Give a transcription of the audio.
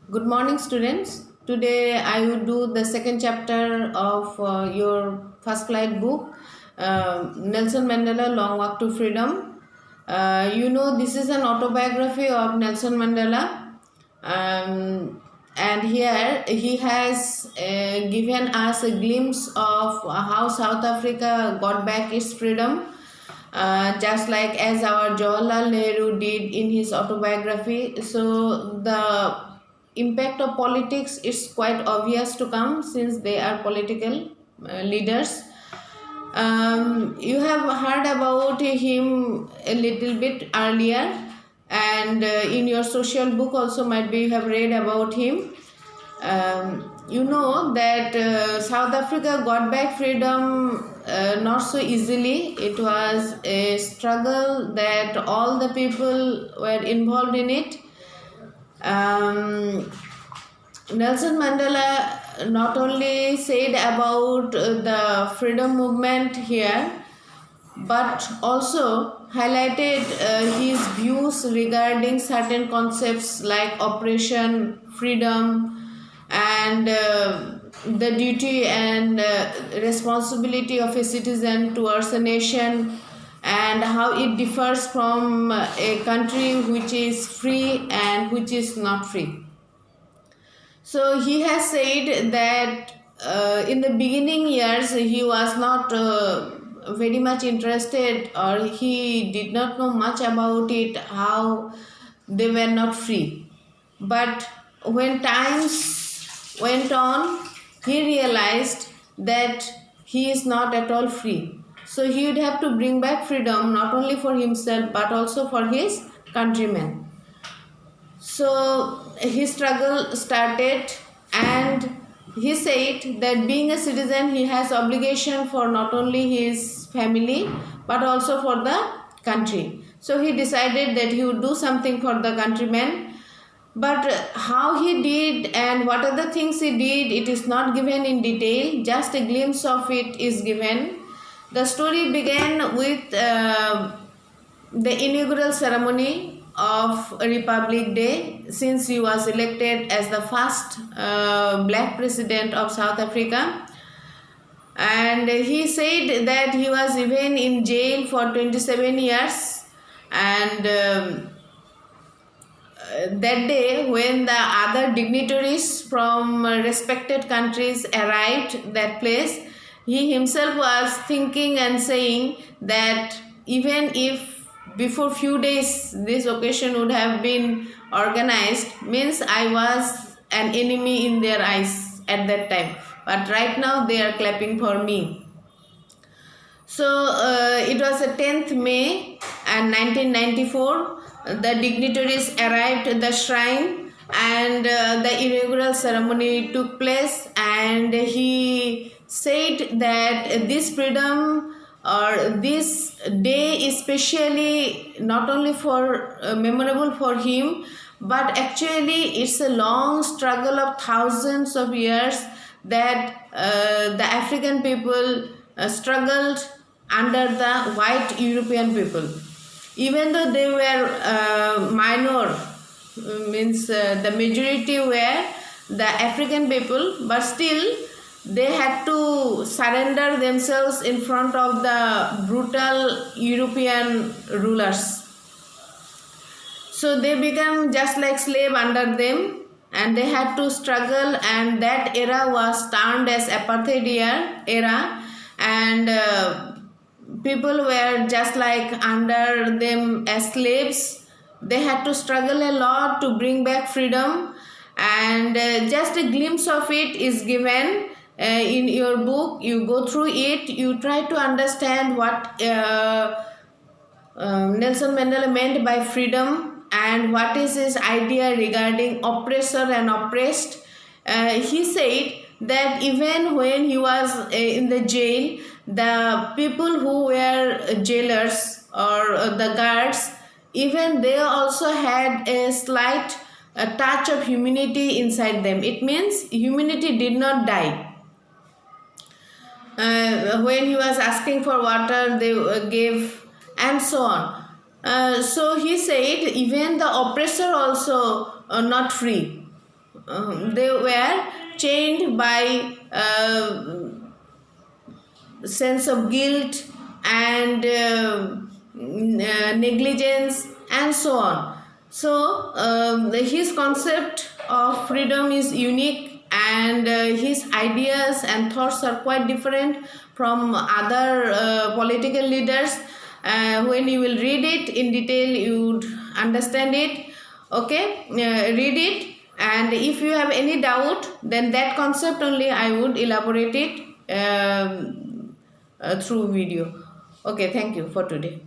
Good morning, students. Today I will do the second chapter of your first flight book, Nelson Mandela Long Walk to Freedom. This is an autobiography of Nelson Mandela. And here he has given us a glimpse of how South Africa got back its freedom, just like as our Jawaharlal Nehru did in his autobiography. So the impact of politics is quite obvious to come since they are political leaders. You have heard about him a little bit earlier, and in your social book also might be you have read about him. You know that South Africa got back freedom not so easily. It was a struggle that all the people were involved in it. Nelson Mandela not only said about the freedom movement here, but also highlighted his views regarding certain concepts like oppression, freedom, and the duty and responsibility of a citizen towards a nation, and how it differs from a country which is free and which is not free. So he has said that in the beginning years he was not very much interested, or he did not know much about it, how they were not free. But when times went on, he realized that he is not at all free. So he would have to bring back freedom not only for himself but also for his countrymen. So his struggle started, and he said that being a citizen, he has obligation for not only his family but also for the country. So he decided that he would do something for the countrymen. But how he did and what are the things he did, it is not given in detail, just a glimpse of it is given. The story began with the inaugural ceremony of Republic Day, since he was elected as the first black president of South Africa. And he said that he was even in jail for 27 years, and that day when the other dignitaries from respected countries arrived that place, he himself was thinking and saying that even if before few days this occasion would have been organized, means I was an enemy in their eyes at that time, but right now they are clapping for me. So it was the 10th May and 1994. The dignitaries arrived at the shrine, and the inaugural ceremony took place, and he said that this freedom or this day is specially not only for memorable for him, but actually it's a long struggle of thousands of years that the African people struggled under the white European people. Even though they were minor, means the majority were the African people, but still they had to surrender themselves in front of the brutal European rulers. So they became just like slave under them, and they had to struggle, and that era was termed as apartheid era, and people were just like under them as slaves. They had to struggle a lot to bring back freedom, and just a glimpse of it is given in your book. You go through it, you try to understand what Nelson Mandela meant by freedom and what is his idea regarding oppressor and oppressed. He said that even when he was in the jail, the people who were jailers or the guards, even they also had a slight touch of humanity inside them. It means humanity did not die. When he was asking for water, they gave, and so on. So he said even the oppressor also not free. they were chained by sense of guilt and negligence and so on. So his concept of freedom is unique, and his ideas and thoughts are quite different from other political leaders. When you will read it in detail, you would understand it. Okay, read it, and if you have any doubt, then that concept only I would elaborate it through video. Okay, thank you for today.